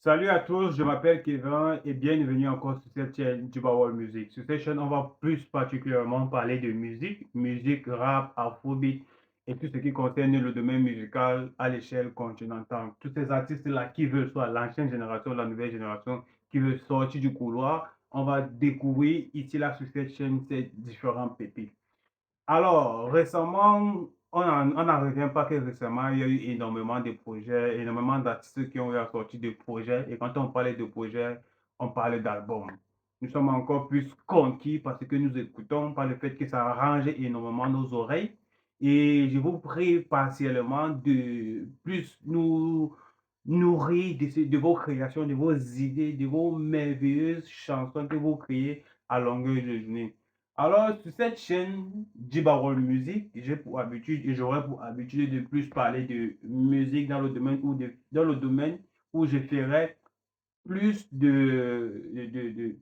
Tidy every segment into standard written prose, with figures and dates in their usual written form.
Salut à tous, je m'appelle Kevin et bienvenue encore sur cette chaîne du World Music. Sur cette chaîne, on va plus particulièrement parler de musique, musique rap, afrobeat et tout ce qui concerne le domaine musical à l'échelle continentale. Tous ces artistes-là qui veulent, soit l'ancienne génération, la nouvelle génération, qui veulent sortir du couloir, on va découvrir ici là sur cette chaîne ces différents pépites. Alors, récemment, on n'en revient pas que récemment, il y a eu énormément de projets, énormément d'artistes qui ont eu à sortir de projets. Et quand on parlait de projets, on parlait d'albums. Nous sommes encore plus conquis parce que nous écoutons par le fait que ça arrange énormément nos oreilles. Et je vous prie partiellement de plus nous nourrir de vos créations, de vos idées, de vos merveilleuses chansons que vous créez à longueur de journée. Alors, sur cette chaîne Jibarol Music, j'ai pour habitude et j'aurais pour habitude de plus parler de musique dans le domaine dans le domaine où je ferai plus de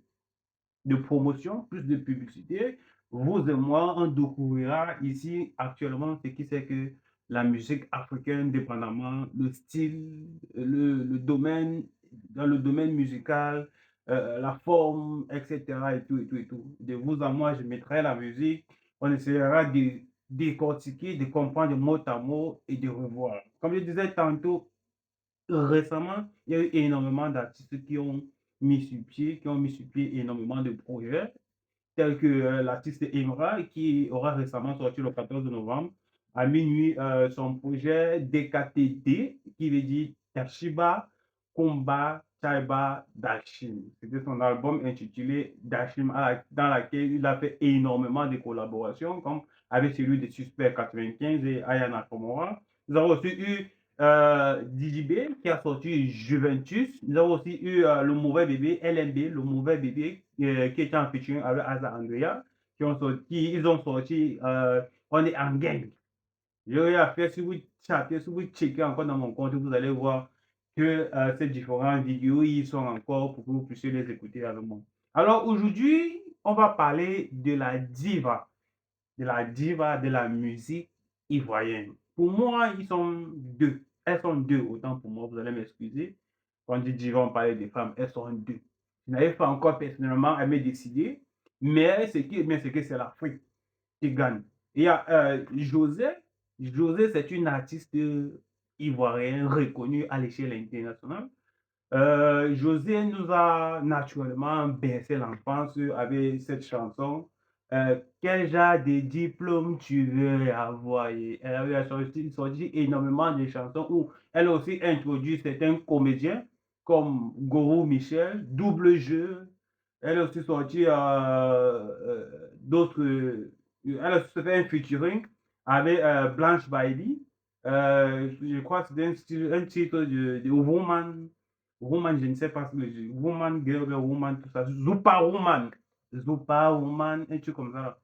promotion, plus de publicité. Vous et moi, on découvrira ici actuellement ce qui c'est que la musique africaine, dépendamment le style, le domaine, dans le domaine musical, la forme, etc. et tout, et tout, et tout. De vous à moi, je mettrai la musique. On essaiera de décortiquer, de comprendre mot à mot et de revoir. Comme je disais tantôt, récemment, il y a eu énormément d'artistes qui ont mis sur pied, qui ont mis sur pied énormément de projets, tels que l'artiste Emra, qui aura récemment sorti le 14 novembre, à minuit, son projet DKTD, qui veut dire Tashiba Komba Chaiba Dashim. C'était son album intitulé Dashim, dans lequel il a fait énormément de collaborations, comme avec celui de Suspect 95 et Ayana Komora. Nous avons aussi eu DJB qui a sorti Juventus. Nous avons aussi eu le mauvais bébé, LMB, le mauvais bébé qui était en featuring avec Asa Andrea, ils ont sorti On est en gang. Je vais à faire, si vous chatez, si vous checkez encore dans mon compte, vous allez voir que ces différentes vidéos, ils sont encore pour que vous puissiez les écouter avec moi. Alors aujourd'hui, on va parler de la musique ivoirienne. Pour moi, ils sont deux. Elles sont deux, autant pour moi, vous allez m'excuser. Quand on dit diva, on parlait des femmes, elles sont deux. Je n'avais pas encore personnellement à me décider, mais ce qui est bien, c'est que c'est l'Afrique qui gagne. Il y a José. José, c'est une artiste ivoirienne reconnue à l'échelle internationale. José nous a naturellement bercé l'enfance avec cette chanson. Quel genre de diplôme tu veux avoir? Et elle avait sorti énormément de chansons où elle a aussi introduit certains comédiens comme Goro Michel, Double Jeu. Elle a aussi sorti d'autres. Elle a aussi fait un featuring avec Blanche Bailey. Je crois que c'est un titre de Woman. Woman, je ne sais pas, Woman, Girl, Woman, tout ça. Zupa Woman. Zupa Woman, un truc comme ça.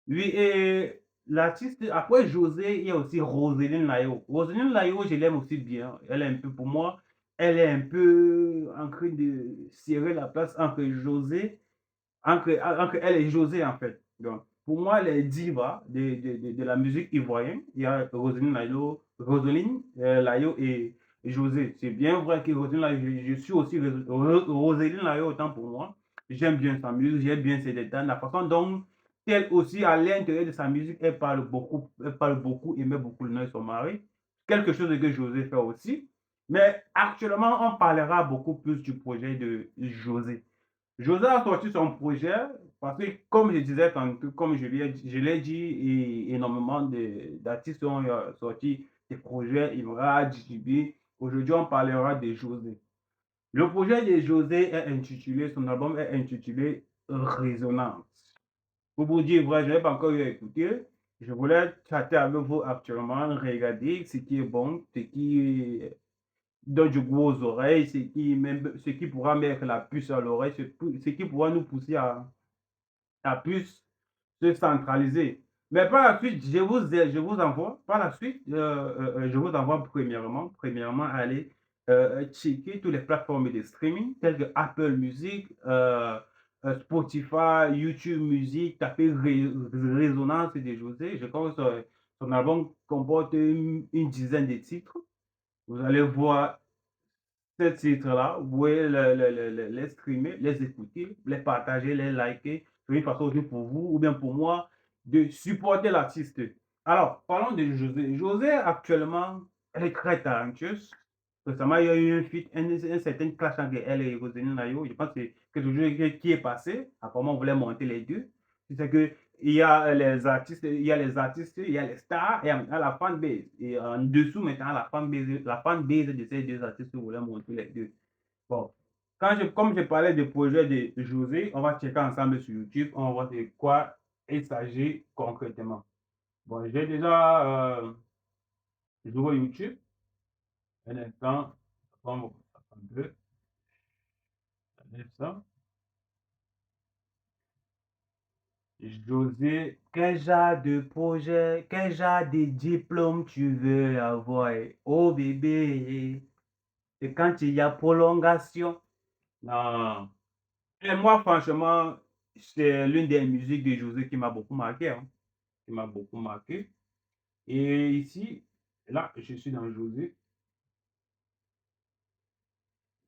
Oui, et l'artiste, après José, il y a aussi Roseline Layo. Roseline Layo, je l'aime aussi bien. Elle est un peu, pour moi, elle est un peu en train de serrer la place entre elle et José, en fait. Donc, pour moi, les divas de la musique ivoirienne, il y a Roseline Layo et José. C'est bien vrai que Roseline Layo, je suis aussi Roseline Layo autant pour moi. J'aime bien sa musique, j'aime bien ses détails, la façon dont elle aussi, à l'intérieur de sa musique, elle parle beaucoup, aimait beaucoup le nom de son mari. Quelque chose que José fait aussi. Mais actuellement, on parlera beaucoup plus du projet de José. José a sorti son projet parce que, comme je disais tantôt, comme je l'ai dit, énormément d'artistes ont sorti des projets, Imra, JB. Aujourd'hui, on parlera de José. Le projet de José est intitulé, son album est intitulé Résonance. Pour vous dire vrai, je n'ai pas encore eu à écouter. Je voulais chatter avec vous actuellement, regarder ce qui est bon, ce qui donne du goût aux oreilles, ce qui pourra mettre la puce à l'oreille, ce qui pourra nous pousser à plus se centraliser. Mais par la suite, je vous envoie, par la suite, je vous envoie premièrement à aller checker toutes les plateformes de streaming telles que Apple Music, Spotify, YouTube Music, taper Résonance de José. Je crois que son album comporte une dizaine de titres. Vous allez voir ces titres-là, vous pouvez les streamer, les écouter, les partager, les liker. C'est une façon aussi pour vous ou bien pour moi de supporter l'artiste. Alors, parlons de José. José, actuellement, elle est très talentueuse. Récemment, il y a eu un feat, un certain clash entre elle et Roséline Nayo. Je pense que c'est quelque chose qui est passé. Apparemment, on voulait monter les deux. C'est que il y a les artistes, il y a les artistes, il y a les stars et il y a la fanbase. Et en dessous, maintenant, la fanbase de ces deux artistes voulait monter les deux. Bon. Comme je parlais du projet de José, on va checker ensemble sur YouTube, on va voir de quoi il s'agit concrètement. Bon, j'ai déjà joué YouTube. Un instant, attends, un instant. José, quel genre de projet, quel genre de diplôme tu veux avoir? Oh bébé, c'est quand il y a prolongation. Non. Et moi, franchement, c'est l'une des musiques de José qui m'a beaucoup marqué, hein, qui m'a beaucoup marqué. Et ici, là, je suis dans José.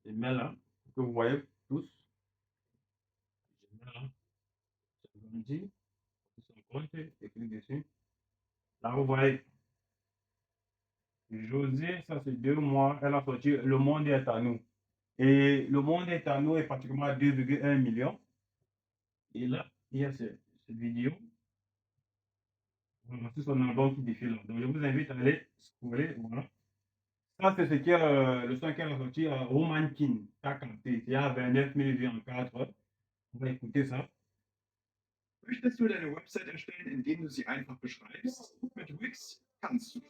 Je mets là, que vous voyez tous. Je mets là, c'est grandi, son compte, écrit dessus. Là, vous voyez, José, ça c'est 2 mois, elle a sorti Le Monde est à nous. Et Le Monde est à nous est pratiquement à 2,1 millions. Et là, il y a cette vidéo. Voilà, c'est son album qui défile. Donc, je vous invite à aller scroller. Voilà. Ça, c'est ce qui est le son qu'elle a sorti à Roman King. T'as capté. Il y a 29 000 vues en 4 heures. On va écouter ça. Möchtest du deine Website erstellen, indem du sie einfach beschreibst? Mit Wix kannst du.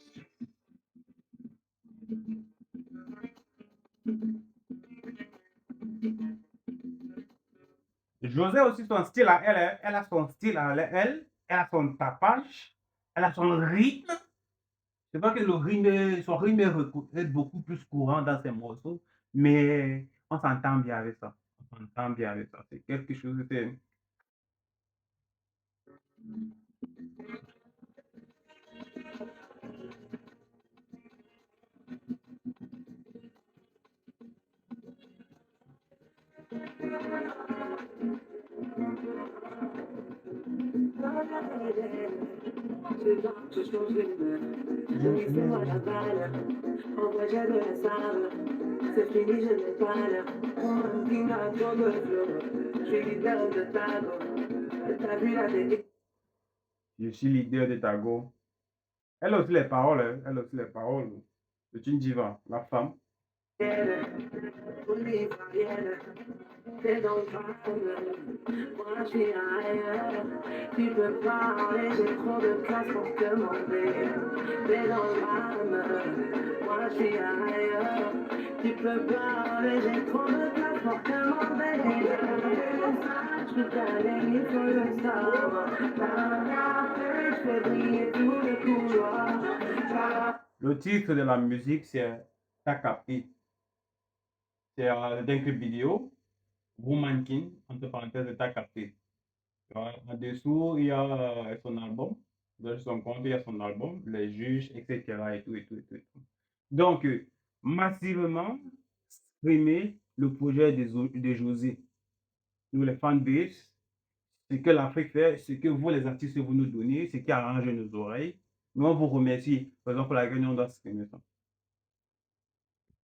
José aussi, son style à elle, hein. Elle a son style à elle a son tapage, elle a son rythme. C'est pas que son rythme est beaucoup plus courant dans ses morceaux, mais on s'entend bien avec ça. On s'entend bien avec ça. C'est quelque chose de... Je suis leader de Tago. Elle a aussi les paroles, hein. Elle a aussi les paroles. C'est une diva, la femme. T'es dans le moi je suis ailleurs. Tu peux parler, j'ai trop de place pour te demander. T'es dans le moi je suis ailleurs. Tu peux parler, j'ai trop de place pour te demander. Je peux t'aller, il faut le savoir. Je fais briller tous les couloirs. Le titre de la musique, c'est T'as capté. C'est d'un clip vidéo. Woman King, entre parenthèses, T'as capté. En dessous, il y a son album. Dans son compte, il y a son album, les juges, etc. Et tout, et tout, et tout, et tout. Donc, massivement, streamer le projet de José. Nous, les fanbase, ce que l'Afrique fait, ce que vous, les artistes, vous nous donnez, ce qui arrange nos oreilles. Nous, on vous remercie. Par exemple, pour laquelle on doit streamer ça.